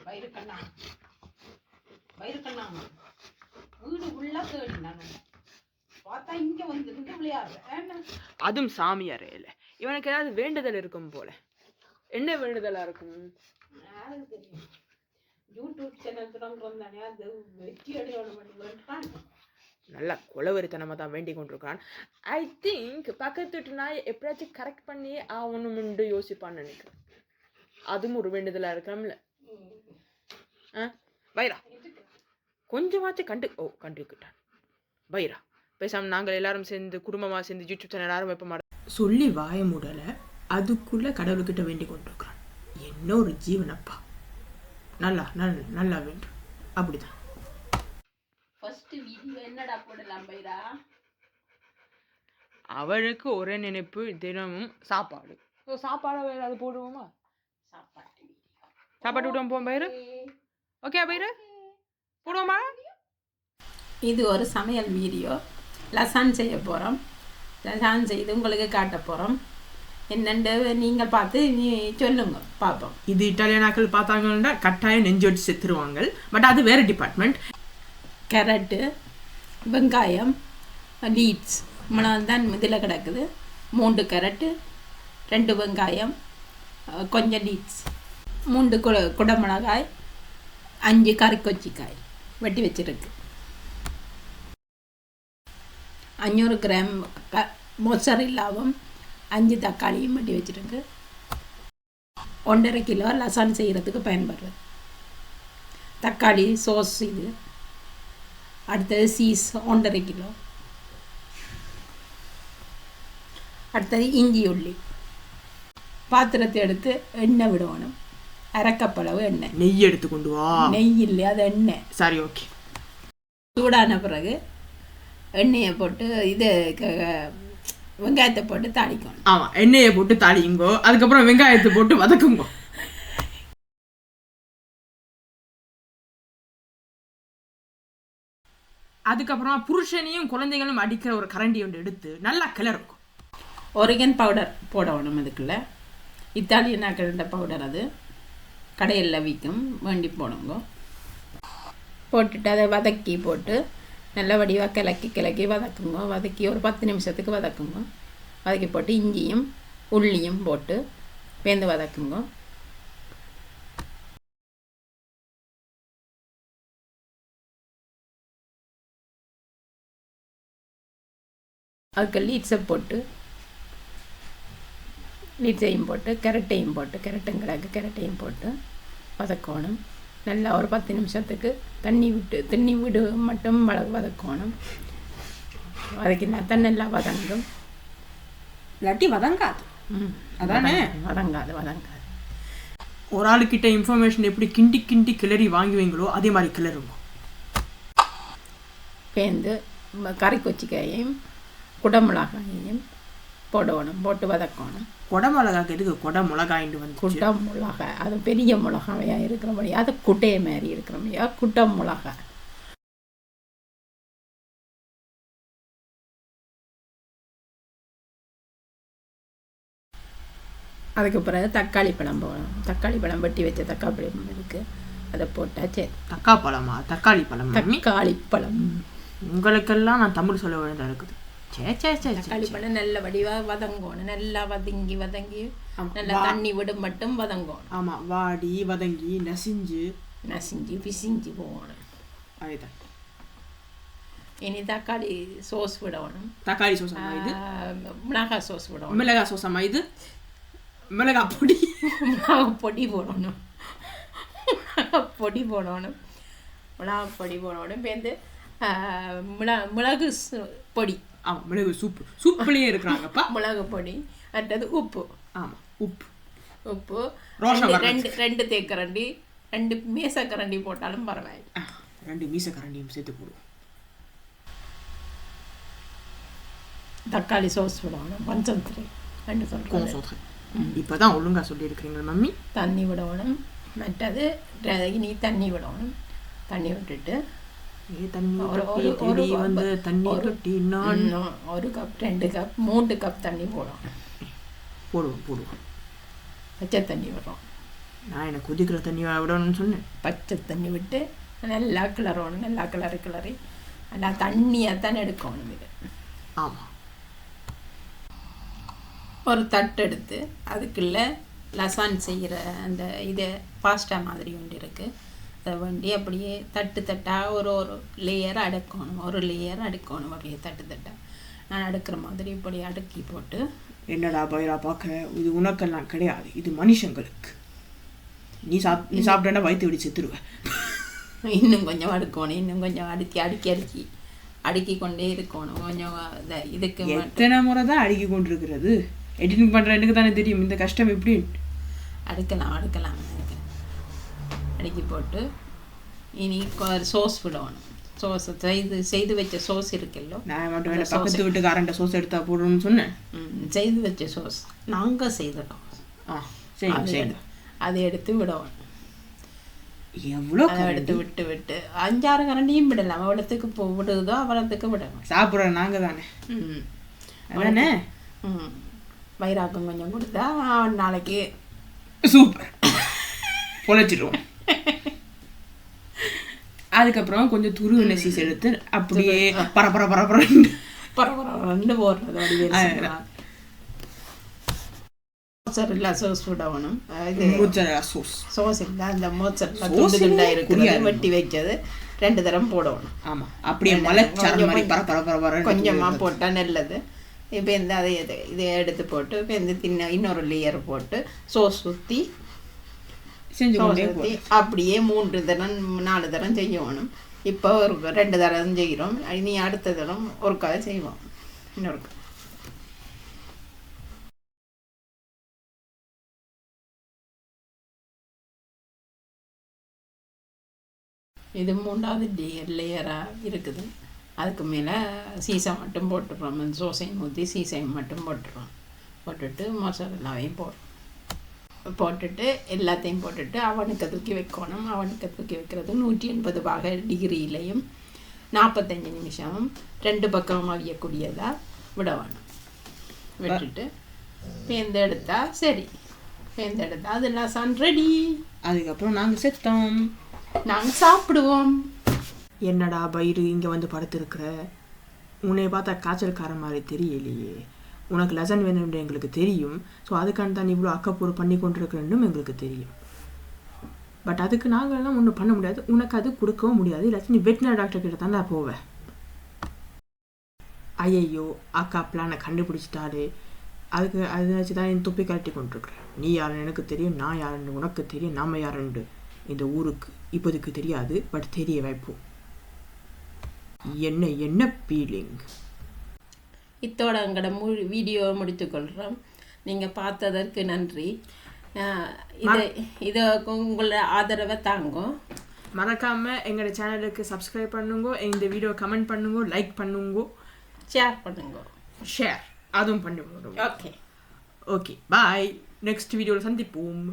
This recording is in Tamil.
வயிறுக்கண்ணா வீடு உள்ள தேடி நான் பார்த்தா இங்க வந்து விளையாடுறேன். அதுவும் சாமி அறையில இவனுக்கு ஏதாவது வேண்டுதல் இருக்கும் போல. என்ன வேண்டுதலா இருக்கும் யாருக்கு தெரியும்? யூடியூப் சேனல் தொடங்குறோம் அது வெற்றி அடையோட நல்லா குலவரித்தனமா தான் வேண்டிக் கொண்டிருக்கான். ஐ திங்க் பக்கத்து நாய் எப்படியாச்சும் கரெக்ட் பண்ணி ஆகணும்னு யோசிப்பான்னு நினைக்கிறேன். அதுவும் ஒரு வேண்டுதலா இருக்கலாம்ல. வைரா கொஞ்சமாச்சும் கண்டுக்கிட்டான். வைரா பேசாம நாங்கள் எல்லாரும் சேர்ந்து குடும்பமா சேர்ந்து யூடியூப் சேனல் ஆரம்பிப்ப மாட்டோம் சொல்லி வாய மூடல. அதுக்குள்ள கடவுள்கிட்ட வேண்டிக் கொண்டிருக்கிறான். என்ன ஒரு ஜீவனப்பா, நல்லா நல்லா நல்லா வேண்டும். அப்படிதான் என்னடா போடலாம் பைரா? அவளுக்கு ஒரே நினைப்பு தினமும் சாப்பாடு. சாப்பாடு ஏதாவது போடுவோமா? சாப்பாடு விடுவோம் போவோம் பயிரு. ஓகே பயிரு போடுவோமா? இது ஒரு சமையல் வீடியோ. லசான் செய்ய போகிறோம். லசான் செய்து உங்களுக்கு காட்ட போகிறோம். என்னென்று நீங்கள் பார்த்து சொல்லுங்க பார்ப்போம். இது இட்டாலியனாக்கள் பார்த்தாங்கன்னா கட்டாயம் நெஞ்சோட்டு செத்துருவாங்க. பட் அது வேறு டிபார்ட்மெண்ட். கேரட்டு, வெங்காயம், லீட்ஸ் தான் இதில் கிடக்குது. 3 கேரட்டு, 2 வெங்காயம், கொஞ்சம் லீட்ஸ், 3 குடமிளகாய், 5 கறிக்கொச்சிக்காய் வெட்டி வச்சுருக்கு. 500 கிராம் மொசரில்லாவும் 5 தக்காளியும் வெட்டி வச்சுருக்கு. 1.5 கிலோ லசான் செய்கிறதுக்கு பயன்படுறது. தக்காளி சோஸ் இது. அடுத்தது சீஸ் 1.5 கிலோ. அடுத்தது இஞ்சி உள்ளி. பாத்திரத்தை எடுத்து எண்ணெய் விடணும். அரைக்கப்பளவு எண்ணெய். நெய் எடுத்து கொண்டு வா. நெய் இல்லை, அது எண்ணெய். சரி ஓகே. சூடான பிறகு எண்ணெயை போட்டு இது வெங்காயத்தை போட்டு தாளிக்கணும். ஆமாம், எண்ணெயை போட்டு தாளிங்கோ. அதுக்கப்புறம் வெங்காயத்தை போட்டு வதக்குங்கோ. அதுக்கப்புறமா புருஷனையும் குழந்தைகளும் அடிக்கிற ஒரு கரண்டி ஒன்று எடுத்து நல்லா கிளறுக்கும். ஒரிகன் பவுடர் போடணும். அதுக்குள்ள இத்தாலியனாக்கிற பவுடர், அது கடையில் விற்கும், வேண்டி போடுங்க. போட்டுட்டு அதை வதக்கி போட்டு நல்ல வடிவாக கிளக்கி வதக்குங்க. வதக்கி ஒரு 10 நிமிஷத்துக்கு வதக்குங்க. வதக்கி போட்டு இஞ்சியும் உள்ளியும் போட்டு பேந்து வதக்குங்க. அதுக்கு லீட்ஸை போட்டு லீட்ஸையும் போட்டு கேரட்டையும் போட்டு கேரட்டையும் போட்டு வதக்கணும். நல்லா ஒரு 10 நிமிஷத்துக்கு தண்ணி விடு மட்டும் வதக்கணும். வதக்கினா தான் நல்லா வதங்கும். இல்லாட்டி வதங்காது. அதானே, வதங்காது. ஒரு ஆளுக்கிட்ட இன்ஃபர்மேஷன் எப்படி கிண்டி கிளறி வாங்குவீங்களோ அதே மாதிரி கிளறுங்க. பேந்து கறிக்கொச்சிக்காயையும் குடமிளகாயையும் போடணும். போட்டு வதக்கணும். குடமிளகாய்க்கு எதுக்கு குடமிளகாயின்னு வந்து? குடமிளகாய் அது பெரிய மிளகாவையாக இருக்கிறபடியா, அது குட்டைய மாதிரி இருக்கிறபடியா குடமிளகாய். அதுக்கு பிறகு தக்காளி பழம் போடணும். தக்காளி பழம் வெட்டி வச்ச தக்காளி பழம் இருக்குது, அதை போட்டால் சரி. தக்காளி பழம் உங்களுக்கெல்லாம் நான் தமிழ் சொல்ல வேண்டியதாக இருக்குது. தக்காளி பழம் நல்ல வடிவாக வதங்கணும். நல்லா வதங்கி நல்லா தண்ணி விடும் மட்டும் வதங்கணும். ஆமாம், வாடி வதங்கி நசிஞ்சு பிசிஞ்சு போகணும். அதுதான். இனி தக்காளி சோஸ் விடணும். தக்காளி சோஸ், இது மிளகாய் சோஸ் விடணும். மிளகாய் சோஸ், இது மிளகாய் பொடி போடணும். மிளகாய் பொடி போடணும். பேருந்து மிளகு பொடி. ஆமாம், மிளகு சூப்புலேயே இருக்கிறாங்கப்பா. மிளகு பொடி. அடுத்தது உப்பு. ஆமாம், உப்பு 2 தேக்கரண்டி, 2 மீசக்கரண்டி போட்டாலும் பரவாயில்லை. 2 மீசக்கரண்டியும் சேர்த்து போடுவோம். தக்காளி சோஸ் விடணும். பஞ்சத்திரை 2 சொல்கிறேன். இப்போதான் ஒழுங்காக சொல்லியிருக்கிறீங்க மம்மி. தண்ணி விடணும். மற்றது இனி தண்ணி விடணும். தண்ணி விட்டுட்டு ஒரு கப் 2 கப் 3 கப் தண்ணி போடுவோம். பச்சை தண்ணி விடுறோம். நான் எனக்கு கொதிக்கிற தண்ணி விடணும்னு சொன்னேன். பச்சை தண்ணி விட்டு நல்லா கிளறணும், நல்லா கிளறி நல்லா தண்ணியாக தானே எடுக்கணும் இது. ஆமாம். ஒரு தட்டு எடுத்து அதுக்குள்ள லசான் செய்கிற அந்த இதை பாஸ்டா மாதிரி ஒன்று இருக்குது. அதை வண்டி அப்படியே தட்டாக ஒரு லேயர் அடுக்கணும், ஒரு லேயர் அடுக்கணும் அப்படியே தட்டாக. நான் அடுக்கிற மாதிரி இப்படி அடுக்கி போட்டு. என்னடா பயிரா பார்க்க, இது உனக்கெல்லாம் கிடையாது, இது மனுஷங்களுக்கு. நீ சாப்பிட்டா வயிற்று விடி செத்துருவேன். இன்னும் கொஞ்சம் அடுக்கணும், இன்னும் கொஞ்சம் அடுக்கி கொண்டே இருக்கணும். கொஞ்சம் இதுக்கு எத்தனை முறை தான் அடுக்கி கொண்டு இருக்கிறது? எடிட்டிங் பண்ணுற எனக்கு தானே தெரியும் இந்த கஷ்டம் எப்படி. அடுக்கலாம் அடுக்கி போட்டு இனி சோஸ் விடணும். சோஸ் செய்து வச்ச சோஸ் இருக்குல்லோ, நான் மட்டும் பக்கத்து வீட்டுக்காரண்ட சோஸ் எடுத்தா போடணும்னு சொன்னேன். செய்து வச்ச சோஸ் நாங்கள் செய்தோம். அதை எடுத்து விடணும். எவ்வளோ எடுத்து விட்டு 5-6 கரண்டியும் விடலாம். அவ்வளோத்துக்கு விடுதோ அவ்வளோத்துக்கு விடணும். சாப்பிட்றோம் நாங்கள் தானே. அதானே. வைராக்கம் கொஞ்சம் கொடுத்தா நாளைக்கு சூப்பர் பொழைச்சிடுவோம். அதுக்கப்புறம் கொஞ்சம் துருவின சீஸ் எடுத்து அப்படியே பரபரன்னு போடுறது. மோட்சரெல்லா சோஸ் விடணும். சோஸ் இல்லை, அந்த மோட்சரெல்லா துண்டு துண்டாக இருக்கிறது வெட்டி வைக்கிறது 2 தரம் போடணும். ஆமாம், அப்படியே கொஞ்சமாக போட்டால் நல்லது. இப்போ இந்த இதை எடுத்து போட்டு இப்போ இந்த இன்னொரு லேயர் போட்டு சோஸ் ஊற்றி அப்படியே 3 தரம் 4 தரம் செய்யணும். இப்போ ஒரு 2 தரம் செய்கிறோம். இனி அடுத்த தரம் ஒரு கதை செய்வோம். இன்னொரு இது 3வது லேயராக இருக்குது. அதுக்கு மேலே சீசை மட்டும் போட்டுடுறோம். சோசையும் ஊற்றி சீசையும் மட்டும் போட்டுட்டு மசாலாவையும் போட்டுட்டு எல்லாத்தையும் போட்டுட்டு அவனுக்கு தூக்கி வைக்கணும். அவனுக்கு தூக்கி வைக்கிறது 180 டிகிரியிலையும் 45 நிமிஷமும் 2 பக்கமும் அவியக்கூடியதாக விட வேணும். விட்டுட்டு பேந்தெடுத்தா சரி. பேந்தெடுத்தா அதெல்லாம் சான் ரெடி. அதுக்கப்புறம் நாங்கள் செத்தோம், நாங்கள் சாப்பிடுவோம். என்னடா பயிறு இங்கே வந்து படுத்துருக்குற, உன்னை பார்த்தா காய்ச்சல்கார மாதிரி தெரியலையே, உனக்கு லெசன் வேணும்னு எங்களுக்கு தெரியும். ஸோ அதுக்கான தான் இவ்வளோ அக்கப்பூர் பண்ணி கொண்டு இருக்கிறன்னு எங்களுக்கு தெரியும். பட் அதுக்கு நாங்கள்லாம் ஒன்றும் பண்ண முடியாது, உனக்கு அது கொடுக்கவும் முடியாது. இல்லாச்சும் நீ வெட்டினரி டாக்டர் கிட்ட தான் நான் போவேன். ஐயையோ அக்கா பிளானை கண்டுபிடிச்சிட்டாரு, அதுக்கு அதை வச்சு தான் என் துப்பி கழட்டி கொண்டிருக்கிறேன். நீ யாருன்னு எனக்கு தெரியும், நான் யாருன்னு உனக்கு தெரியும், நாம் யாருன்னு இந்த ஊருக்கு இப்போதைக்கு தெரியாது, பட் தெரிய வைப்போம். என்ன ஃபீலிங். இத்தோட எங்களோட வீடியோவை முடித்துக்கொள்கிறோம். நீங்கள் பார்த்ததற்கு நன்றி. இதை உங்களோட ஆதரவை தாங்கும். மறக்காமல் எங்களோட சேனலுக்கு சப்ஸ்கிரைப் பண்ணுங்க, இந்த வீடியோ கமெண்ட் பண்ணுங்க, லைக் பண்ணுங்க, ஷேர் அதுவும் பண்ணி போடுங்க. Okay bye. நெக்ஸ்ட் வீடியோவில் சந்திப்போம்.